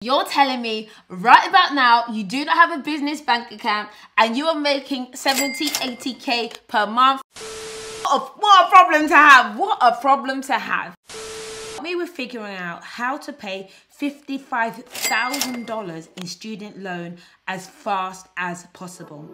You're telling me right about now you do not have a business bank account and you are making 70, 80K per month. What a problem to have. What a problem to have. We were figuring out how to pay $55,000 in student loan as fast as possible.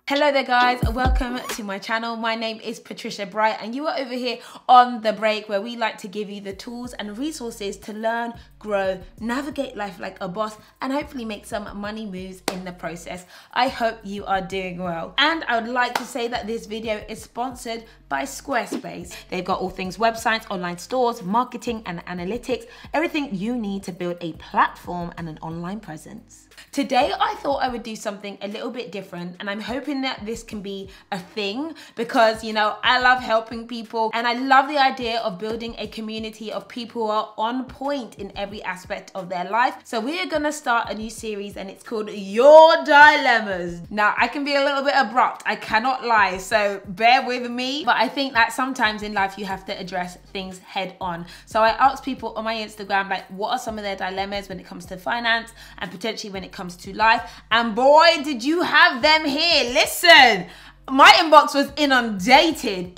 Hello there guys, welcome to my channel. My name is Patricia Bright and you are over here on The Break, where we like to give you the tools and resources to learn, grow, navigate life like a boss and hopefully make some money moves in the process. I hope you are doing well. And I would like to say that this video is sponsored by Squarespace. They've got all things websites, online stores, marketing and analytics, everything you need to build a platform and an online presence. Today, I thought I would do something a little bit different, and I'm hoping that this can be a thing because, you know, I love helping people and I love the idea of building a community of people who are on point in every aspect of their life. So we are gonna start a new series and it's called Your Dilemmas. Now, I can be a little bit abrupt, I cannot lie, so bear with me. But I think that sometimes in life you have to address things head on. So I asked people on my Instagram, like, what are some of their dilemmas when it comes to finance and potentially when it comes to life, and boy did you have them here. Listen, my inbox was inundated.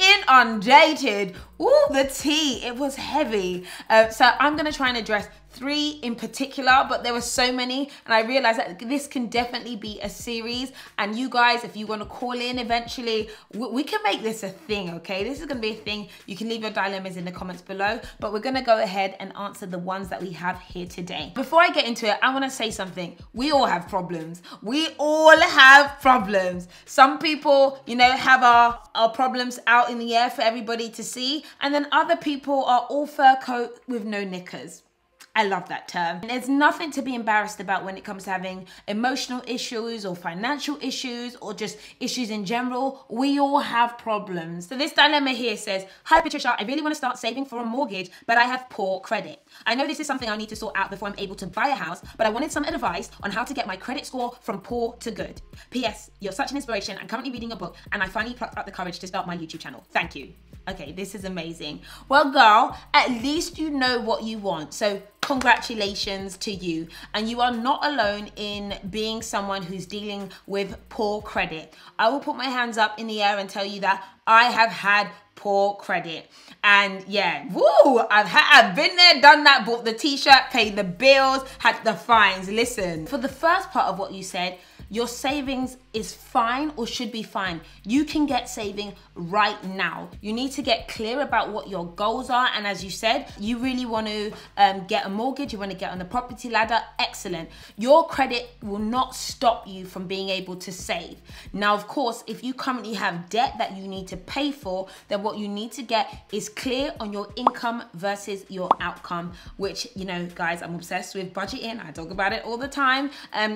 Ooh, the tea, it was heavy. So I'm gonna try and address 3 in particular, but there were so many and I realized that this can definitely be a series, and you guys, if you want to call in eventually, we can make this a thing, okay? This is going to be a thing. You can leave your dilemmas in the comments below, but we're going to go ahead and answer the ones that we have here today. Before I get into it, I want to say something. We all have problems. We all have problems. Some people, you know, have our problems out in the air for everybody to see, and then other people are all fur coat with no knickers. I love that term. And there's nothing to be embarrassed about when it comes to having emotional issues or financial issues or just issues in general. We all have problems. So this dilemma here says, hi Patricia, I really want to start saving for a mortgage, but I have poor credit. I know this is something I need to sort out before I'm able to buy a house, but I wanted some advice on how to get my credit score from poor to good. P.S. You're such an inspiration. I'm currently reading a book and I finally plucked up the courage to start my YouTube channel. Thank you. Okay, this is amazing. Well, girl, at least you know what you want. So congratulations to you. And you are not alone in being someone who's dealing with poor credit. I will put my hands up in the air and tell you that I have had poor credit. And yeah, woo, I've been there, done that, bought the t-shirt, paid the bills, had the fines. Listen, for the first part of what you said, your savings is fine or should be fine. You can get saving right now. You need to get clear about what your goals are. And as you said, you really want to get a mortgage, you want to get on the property ladder. Excellent. Your credit will not stop you from being able to save. Now, of course, if you currently have debt that you need to pay for, then what you need to get is clear on your income versus your outcome, which, you know, guys, I'm obsessed with budgeting. I talk about it all the time.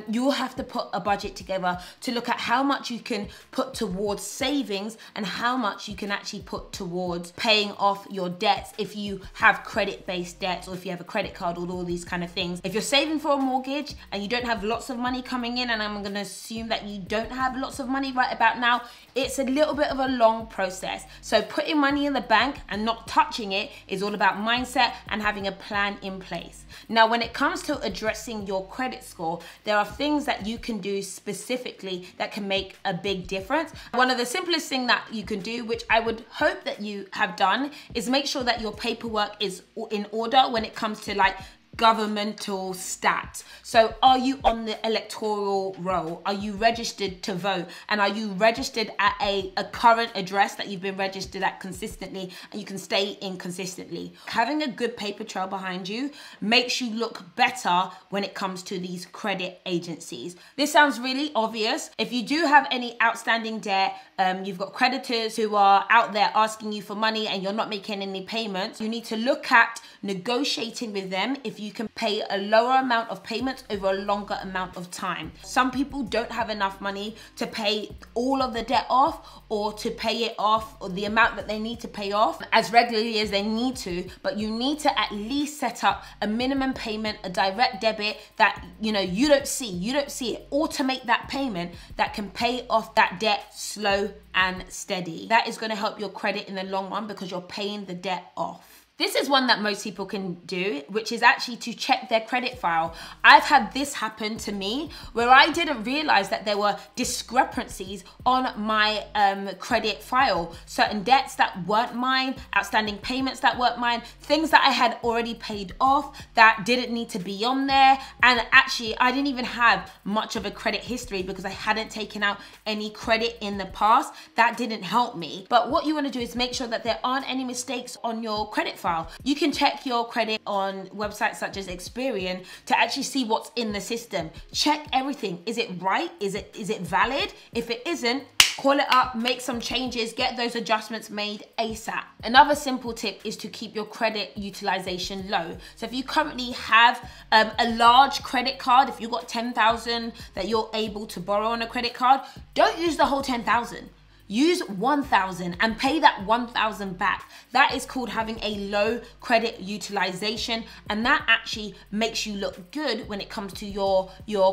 You'll have to put a budget together to look at how much you can put towards savings and how much you can actually put towards paying off your debts if you have credit-based debts or if you have a credit card or all these kind of things. If you're saving for a mortgage and you don't have lots of money coming in, and I'm going to assume that you don't have lots of money right about now, it's a little bit of a long process. So putting money in the bank and not touching it is all about mindset and having a plan in place. Now, when it comes to addressing your credit score, there are things that you can do specifically that can make a big difference. One of the simplest things that you can do, which I would hope that you have done, is make sure that your paperwork is in order when it comes to like governmental stats. So are you on the electoral roll? Are you registered to vote? And are you registered at a current address that you've been registered at consistently and you can stay in consistently? Having a good paper trail behind you makes you look better when it comes to these credit agencies. This sounds really obvious. If you do have any outstanding debt, you've got creditors who are out there asking you for money and you're not making any payments, you need to look at negotiating with them if you can pay a lower amount of payments over a longer amount of time. Some people don't have enough money to pay all of the debt off or to pay it off or the amount that they need to pay off as regularly as they need to, but you need to at least set up a minimum payment, a direct debit that, you know, you don't see it. Automate that payment that can pay off that debt slow and steady. That is going to help your credit in the long run because you're paying the debt off. This is one that most people can do, which is actually to check their credit file. I've had this happen to me where I didn't realize that there were discrepancies on my credit file. Certain debts that weren't mine, outstanding payments that weren't mine, things that I had already paid off that didn't need to be on there. And actually, I didn't even have much of a credit history because I hadn't taken out any credit in the past. That didn't help me. But what you want to do is make sure that there aren't any mistakes on your credit file. You can check your credit on websites such as Experian to actually see what's in the system. Check everything. Is it right? Is it valid? If it isn't, call it up, make some changes, get those adjustments made ASAP. Another simple tip is to keep your credit utilization low. So if you currently have a large credit card, if you've got 10,000 that you're able to borrow on a credit card, don't use the whole 10,000. Use 1,000 and pay that 1,000 back. That is called having a low credit utilization, and that actually makes you look good when it comes to your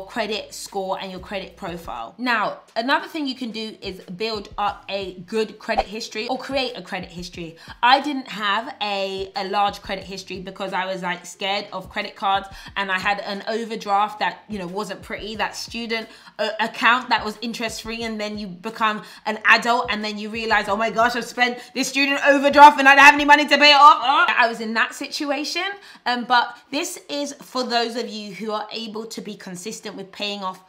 credit score and your credit profile. Now, another thing you can do is build up a good credit history or create a credit history. I didn't have a large credit history because I was like scared of credit cards, and I had an overdraft that wasn't pretty, that student account that was interest free, and then you become an adult and then you realize, oh my gosh, I've spent this student overdraft and I don't have any money to pay it off. I was in that situation, but this is for those of you who are able to be consistent with paying off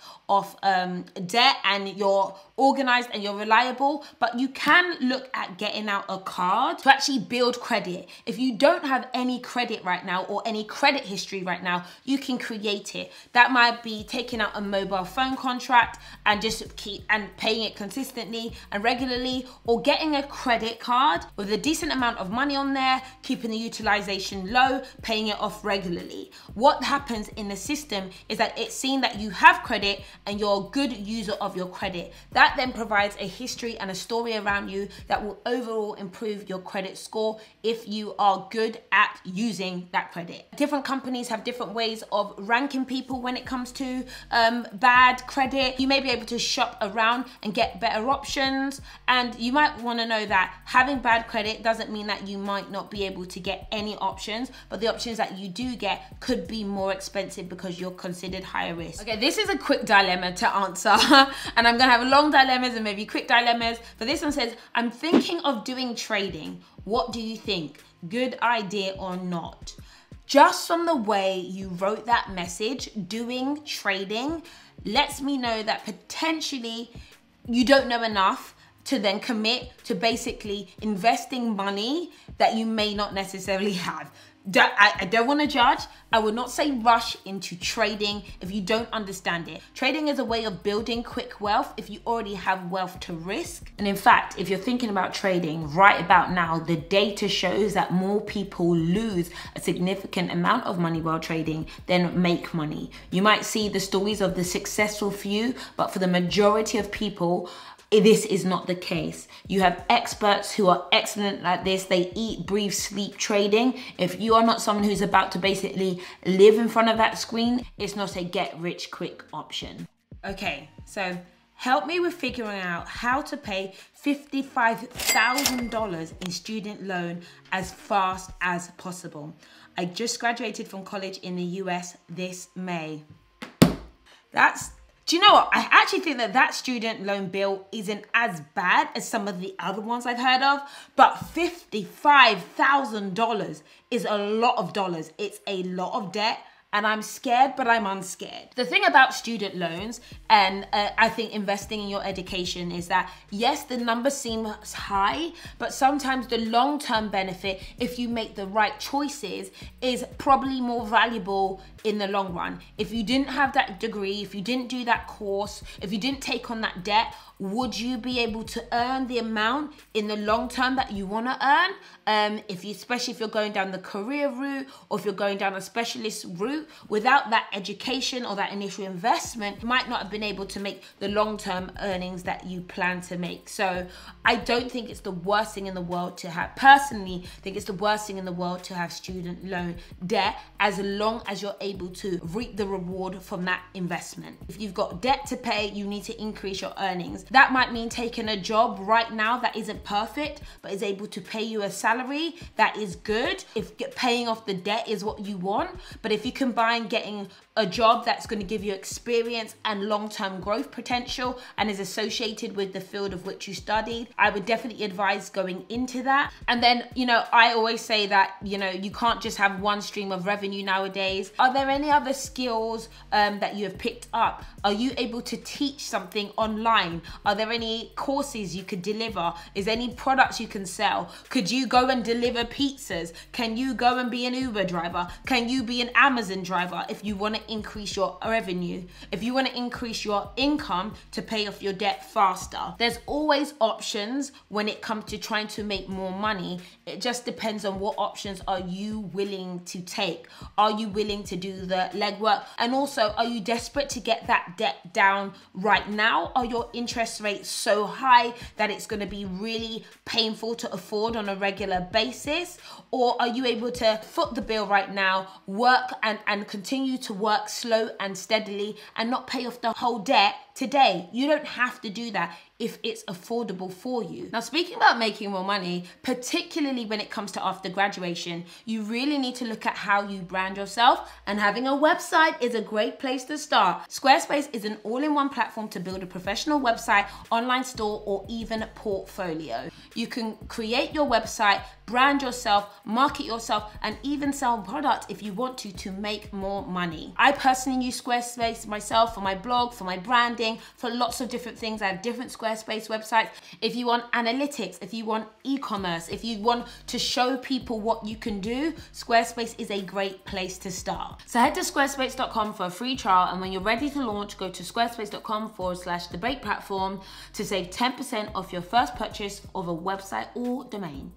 debt, and you're organized and you're reliable. But you can look at getting out a card to actually build credit. If you don't have any credit right now or any credit history right now, you can create it. That might be taking out a mobile phone contract and just keep and paying it consistently and regularly, or getting a credit card with a decent amount of money on there, keeping the utilization low, paying it off regularly. What happens in the system is that it's seen that you have credit and you're a good user of your credit. That then provides a history and a story around you that will overall improve your credit score if you are good at using that credit. Different companies have different ways of ranking people when it comes to bad credit. You may be able to shop around and get better options, and you might want to know that having bad credit doesn't mean that you might not be able to get any options, but the options that you do get could be more expensive because you're considered higher risk. Okay, this is a quick dilemma to answer and I'm gonna have long dilemmas and maybe quick dilemmas, but this one says, I'm thinking of doing trading. What do you think? Good idea or not? Just from the way you wrote that message, doing trading lets me know that potentially you don't know enough to then commit to basically investing money that you may not necessarily have. I don't want to judge. I would not say rush into trading if you don't understand it. Trading is a way of building quick wealth if you already have wealth to risk. And in fact, if you're thinking about trading right about now, the data shows that more people lose a significant amount of money while trading than make money. You might see the stories of the successful few, but for the majority of people, this is not the case. You have experts who are excellent at this. They eat, breathe, sleep trading. If you are not someone who's about to basically live in front of that screen, it's not a get rich quick option. Okay, so help me with figuring out how to pay $55,000 in student loan as fast as possible. I just graduated from college in the US this May. Do you know what? I actually think that student loan bill isn't as bad as some of the other ones I've heard of, but $55,000 is a lot of dollars. It's a lot of debt. And I'm scared, but I'm unscared. The thing about student loans and I think investing in your education is that, yes, the numbers seem high, but sometimes the long-term benefit, if you make the right choices, is probably more valuable in the long run. If you didn't have that degree, if you didn't do that course, if you didn't take on that debt, would you be able to earn the amount in the long term that you want to earn? Especially if you're going down the career route or if you're going down a specialist route, route, without that education or that initial investment, you might not have been able to make the long-term earnings that you plan to make. So I don't think it's the worst thing in the world to have, personally, think it's the worst thing in the world to have student loan debt, as long as you're able to reap the reward from that investment. If you've got debt to pay, you need to increase your earnings. That might mean taking a job right now that isn't perfect, but is able to pay you a salary that is good. If paying off the debt is what you want, but if you combine getting a job that's going to give you experience and long-term growth potential and is associated with the field of which you studied, I would definitely advise going into that. And then, you know, I always say that, you know, you can't just have one stream of revenue nowadays. Are there any other skills that you have picked up? Are you able to teach something online? Are there any courses you could deliver? Is there any products you can sell? Could you go and deliver pizzas? Can you go and be an Uber driver? Can you be an Amazon driver if you want to increase your revenue? If you want to increase your income to pay off your debt faster? There's always options when it comes to trying to make more money. It just depends on what options are you willing to take. Are you willing to do the legwork? And also, are you desperate to get that debt down right now? Are your interest rates so high that it's going to be really painful to afford on a regular basis? Or are you able to foot the bill right now, work and continue to work slow and steadily and not pay off the whole debt today? You don't have to do that if it's affordable for you. Now, speaking about making more money, particularly when it comes to after graduation, you really need to look at how you brand yourself, and having a website is a great place to start. Squarespace is an all-in-one platform to build a professional website, online store, or even portfolio. You can create your website, brand yourself, market yourself, and even sell products if you want to make more money. I personally use Squarespace myself for my blog, for my branding, for lots of different things. I have different Squarespace websites. If you want analytics, if you want e-commerce, if you want to show people what you can do, Squarespace is a great place to start. So head to squarespace.com for a free trial, and when you're ready to launch, go to squarespace.com/The Break Platform to save 10% off your first purchase of a website or domain.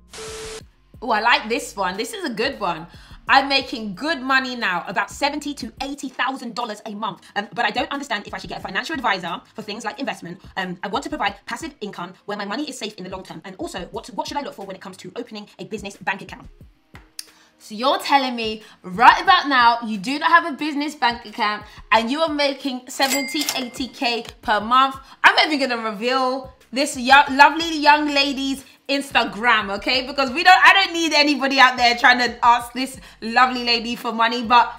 Oh, I like this one. This is a good one. I'm making good money now, about $70,000 to $80,000 a month. But I don't understand if I should get a financial advisor for things like investment. I want to provide passive income where my money is safe in the long term. And also, what should I look for when it comes to opening a business bank account? So you're telling me right about now, you do not have a business bank account and you are making 70, 80K per month. I'm not even gonna reveal this lovely young lady's Instagram, okay? Because I don't need anybody out there trying to ask this lovely lady for money, but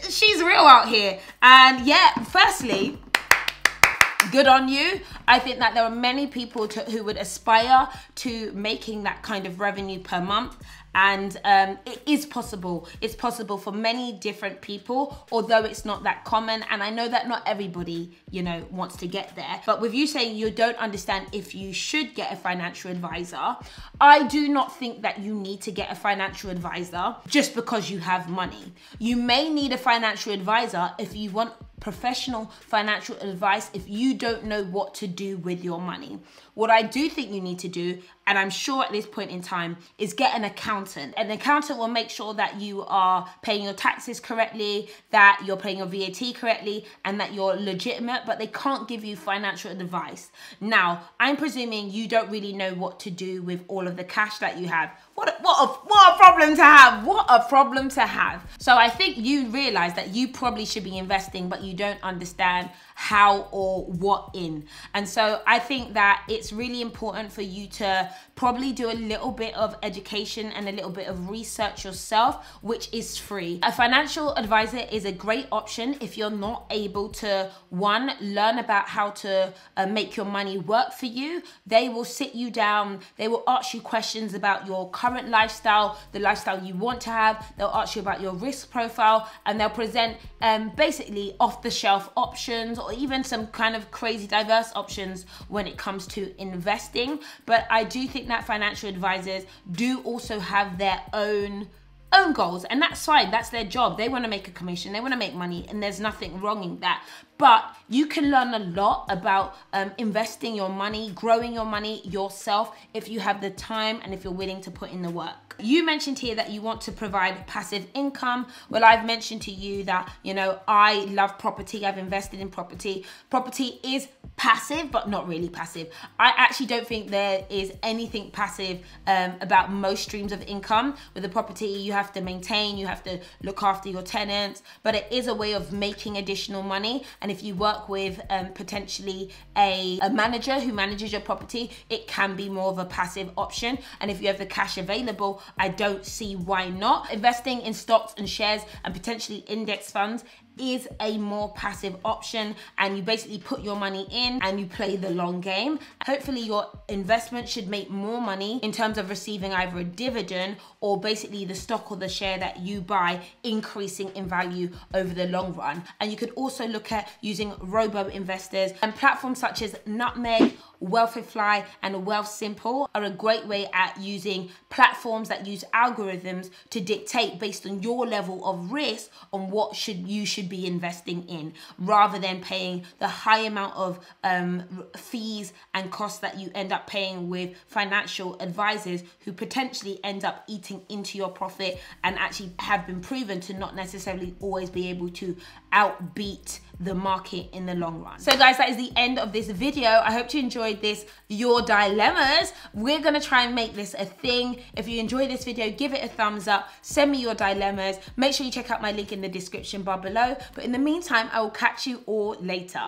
she's real out here. And yeah, firstly, good on you. I think that there are many people who would aspire to making that kind of revenue per month. And it is possible. It's possible for many different people, although it's not that common. And I know that not everybody, you know, wants to get there. But with you saying you don't understand if you should get a financial advisor, I do not think that you need to get a financial advisor just because you have money. You may need a financial advisor if you want professional financial advice if you don't know what to do with your money. What I do think you need to do, and I'm sure at this point in time, is get an accountant. An accountant will make sure that you are paying your taxes correctly, that you're paying your VAT correctly, and that you're legitimate, but they can't give you financial advice. Now, I'm presuming you don't really know what to do with all of the cash that you have. What a problem to have. What a problem to have. So I think you realize that you probably should be investing, but you don't understand how or what in. And so I think that it's really important for you to probably do a little bit of education and a little bit of research yourself, which is free. A financial advisor is a great option if you're not able to, one, learn about how to make your money work for you. They will sit you down. They will ask you questions about your current lifestyle, the lifestyle you want to have. They'll ask you about your risk profile, and they'll present basically off-the-shelf options or even some kind of crazy diverse options when it comes to investing. But I do think that financial advisors do also have their own goals, and that's fine. That's their job. They want to make a commission, they want to make money, and there's nothing wrong in that. But you can learn a lot about investing your money, growing your money yourself if you have the time and if you're willing to put in the work. You mentioned here that you want to provide passive income. Well, I've mentioned to you that, you know, I love property. I've invested in property. Property is passive, but not really passive. I actually don't think there is anything passive about most streams of income. With a property, you have to maintain, you have to look after your tenants, but it is a way of making additional money. And if you work with potentially a manager who manages your property, it can be more of a passive option. And if you have the cash available, I don't see why not. Investing in stocks and shares and potentially index funds is a more passive option, and you basically put your money in and you play the long game. Hopefully your investment should make more money in terms of receiving either a dividend or basically the stock or the share that you buy increasing in value over the long run. And you could also look at using robo investors, and platforms such as Nutmeg, Wealthify and Wealthsimple are a great way at using platforms that use algorithms to dictate based on your level of risk on what you should be investing in, rather than paying the high amount of fees and costs that you end up paying with financial advisors who potentially end up eating into your profit and actually have been proven to not necessarily always be able to outbeat the market in the long run. So guys, that is the end of this video. I hope you enjoyed this, your dilemmas. We're gonna try and make this a thing. If you enjoyed this video, give it a thumbs up, send me your dilemmas. Make sure you check out my link in the description bar below. But in the meantime, I will catch you all later.